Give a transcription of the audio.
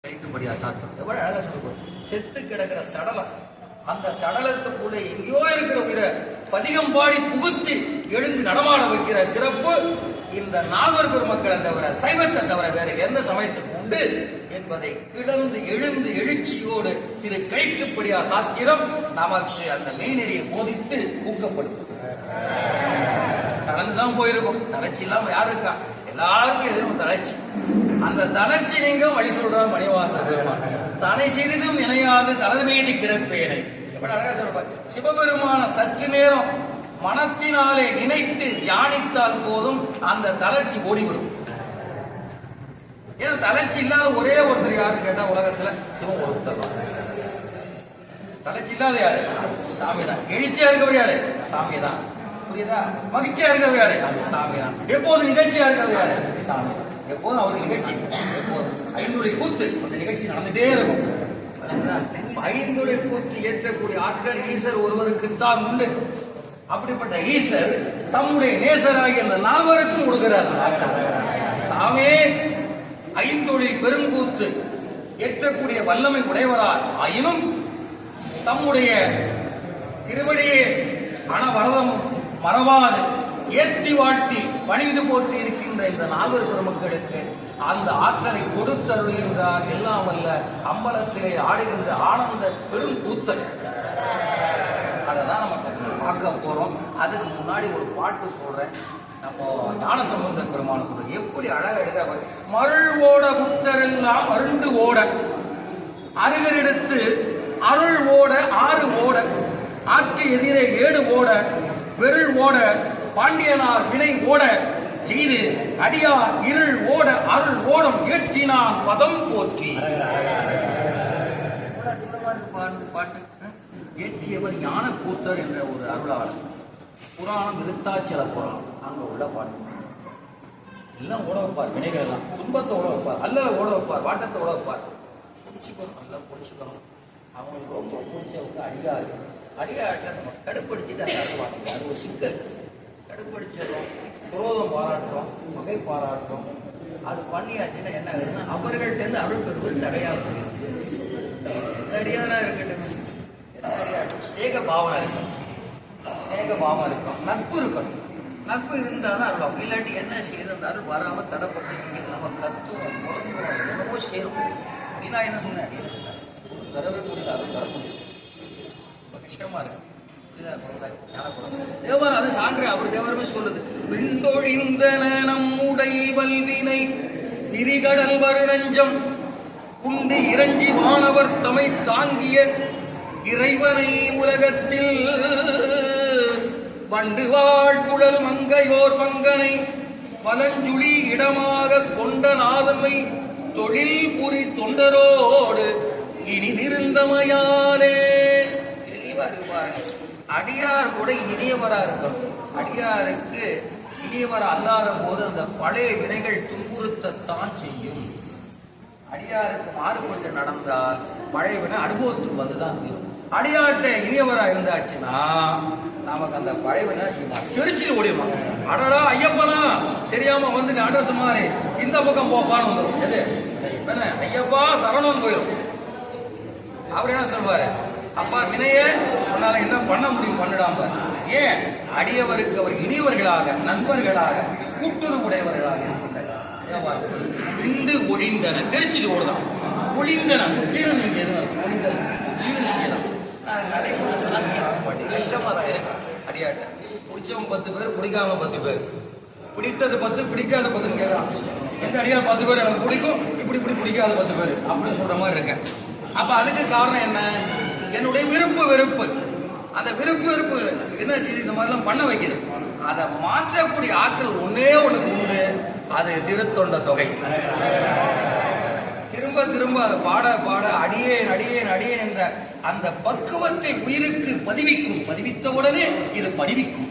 எவ்வளவு அழகா சொல்லுவோம். செத்து கிடக்கிற சடலம், அந்த சடலத்துக்குள்ள எங்கேயோ இருக்கிற உயிரை பதிகம் பாடி புகுத்தி எழுந்து நடமாட வைக்கிற சிறப்பு இந்த நால்வர் பெருமக்களை தவிர, சைவத்தை தவிர வேற எந்த சமயத்துக்கு உண்டு என்பதை கிடந்து எழுந்து எழுச்சியோடு திரு கைக்குப்படியா சாத்திரம் நமக்கு அந்த மெய்நெறியை போதித்து ஊக்கப்படுத்தும். கடந்துதான் போயிருக்கும். தளர்ச்சி இல்லாம யாரு இருக்கா? எல்லாருக்கும் எதிரும் தளர்ச்சி. அந்த தளர்ச்சி நீங்க வழி சொல்ற மணிவாச பெருமான் தனை சிறிதும் இணையாது தலமீதி கிடப்பேனை. எப்படி அழகா சொல்ற. சிவபெருமான சற்று நேரம் மனத்தினாலே நினைத்து தியானித்தால் போதும் அந்த தளர்ச்சி ஓடிவிடும். ஏன்னா தளர்ச்சி இல்லாத ஒரே ஒருத்தர் யாரு கேட்டா உலகத்துல சிவம் ஒருத்தர். தளர்ச்சி இல்லாத யாரு? சாமி தான். எழுச்சியா இருக்கவர் யாரு? சாமி தான். புரியுதா? மகிழ்ச்சியா இருக்கவர் யாரு? சாமி தான். எப்போது நிகழ்ச்சியா இருக்கவர் யாரு? சாமி தான். எப்போதும் அவர் நிகழ்ச்சி, எப்போதும் ஐந்துரை கூத்து அந்த நிகழ்ச்சி நடந்துட்டே இருக்கும். ஐந்துரை கூத்து ஏற்றக்கூடிய ஆற்றல் ஈசர் ஒருவருக்குத்தான் உண்டு. அப்படிப்பட்ட ஈசர் தம்முடைய நேசராகி அந்த நால்வருக்கும் கொடுக்கிறார். தாமே ஐந்தொழில் பெருங்கூத்து ஏற்றக்கூடிய வல்லமை உடையவரால் ஆயினும் தம்முடைய திருவடியே அணவரதம் மறவாது ஏற்றி வாழ்த்தி பணிந்து போட்டு இருக்கின்ற இந்த நால்வர் பெருமக்களுக்கு அந்த ஆற்றலை கொடுத்தருள்கின்றார். எல்லாம் வல்ல அம்பலத்திலே ஆடுகின்ற ஆனந்த பெரும் கூத்தல். அதைதான் நம்ம பார்க்க போறோம். அதுக்கு முன்னாடி ஒரு பாட்டு சொல்றேன். நம்ம ஞானசம்பந்த பெருமானுக்கு எப்படி அழகா எடுக்க, மருள் ஓட புத்தரெல்லாம் அருண்டு ஓட அருகரெடுத்து அருள் ஓட ஆறு ஓட ஆற்று எதிரே ஏடு ஓட வெருள் ஓட பாண்டியனார் வினை ஓட செய்து அடியார் இருள் ஓட அருள் ஓடம் ஏற்றினான் பதம் போற்றி. பாட்டு ஏற்றியவர் ஞான கூத்தர் என்ற ஒரு அருளாளர். புராணம் விருத்தாச்சல புராணம் அங்க உள்ள பாட்டு எல்லாம் ஓட வைப்பார். வினைகள் எல்லாம் துன்பத்தை ஓட வைப்பார், அல்ல ஓட வைப்பார், வாட்டத்தை ஓட வைப்பார். புடிச்சுக்கணும், நல்லா புடிச்சுக்கணும். அவங்களுக்கு ரொம்ப பிடிச்சவங்க அடியாறு. அடியாட்ட நம்ம கடுப்படிச்சுட்டு அந்த அருள்வாங்க. அது ஒரு சிக்கல். கடுப்படிச்சிடறோம், குரோதம் பாராட்டுறோம், வகை பாராட்டுறோம். அது பண்ணியாச்சுன்னா என்ன ஆகுதுன்னா அவர்கள்ட்ட இருந்து அருள் பெறுவது தடையாக தடியாரா இருக்கட்டும். சேக பாவம் இருக்கணும், சேக பாவம் இருக்கும், நட்பு இருக்கணும். நட்பு இருந்தாலும் அருள். இல்லாட்டி என்ன செய்யுது, அந்த அருள் வராம தடைப்பட்டு நம்ம தத்துவம் என்னவோ சேரும். அப்படின்னா என்ன சொன்னேன், ஒரு தடவை கூட அருள் தர முடியும். ரொம்ப கஷ்டமா இருக்கு. தேவர் அது சான்று. அவர் தேவருமே சொல்லுது, விண்டொழிந்தன நம்முடை வல்வினை விரிகடல் வருணஞ்சம் குண்டி இறஞ்சி வானவர் தமை தாங்கிய இறைவனை உலகத்தில் வண்டு வாழ் குழல் மங்கையோர் பங்கனை பலஞ்சுழி இடமாக கொண்ட நாதமை தொழில் புரி தொண்டரோடு இனிதிருந்தமையாலே. தெளிவா இருப்பாங்க. அடியார் கூட இனியவரா இருக்கணும். அடியாருக்கு இனியவர் அல்லாத போது அந்த பழைய வினைகள் துன்புறுத்தத்தான் செய்யும். அடியாருக்கு மாறுபட்டு நடந்தால் பழைய வினை அனுபவத்துக்கு வந்துதான் தீரும். அடியார்கிட்ட இனியவரா இருந்தாச்சுன்னா நமக்கு அந்த பழைய வினை தெரிச்சு ஓடிடுமா. அடடா ஐயப்பனா தெரியாம வந்து அட்ரஸ் மாறி இந்த பக்கம் போப்பான்னு வந்துடும். எது ஐயப்பா சரணம் போயிடும். அவர் என்ன சொல்வாரு, அப்பா வினைய உன்னால என்ன பண்ண முடியும், பண்ணிடாம. ஏன்? அடியவருக்கு அவர் இனியவர்களாக, நண்பர்களாக, கூட்டுறவு உடையவர்களாக இருக்கின்றனர். விண்டு ஒழிந்தன தெரிச்சுட்டு ஓடுதான். ஒழிந்தன முற்றிலும் நீங்க ஒழிந்தன நீங்கதான். நடைமுறை சாத்தியாக மாட்டேன். கஷ்டமா தான் இருக்கு. அடியாட்ட பிடிச்சவங்க 10 பேர், பிடிக்காம 10 பேர், பிடித்தது 10, பிடிக்காத 10 கேட்கலாம். எந்த அடியார் 10 பேர் எனக்கு பிடிக்கும், இப்படி பிடிக்காத 10 பேர் அப்படின்னு சொல்ற மாதிரி இருக்கேன். அப்ப அதுக்கு காரணம் என்ன? என்னுடைய விருப்பு வெறுப்பு. அந்த விருப்பு வெறுப்பு என்ன செய்து இந்த மாதிரிலாம் பண்ண வைக்குது. அதை மாற்றக்கூடிய ஆட்கள் ஒன்னே ஒண்ணுக்கு உண்டு, அது திருத்தொண்ட தொகை. திரும்ப திரும்ப அதை பாட பாட அடியேன் அடியேன் அடியேன் என்ற அந்த பக்குவத்தை உயிருக்கு பதிவிக்கும். பதிவித்த உடனே இது படிவிக்கும்.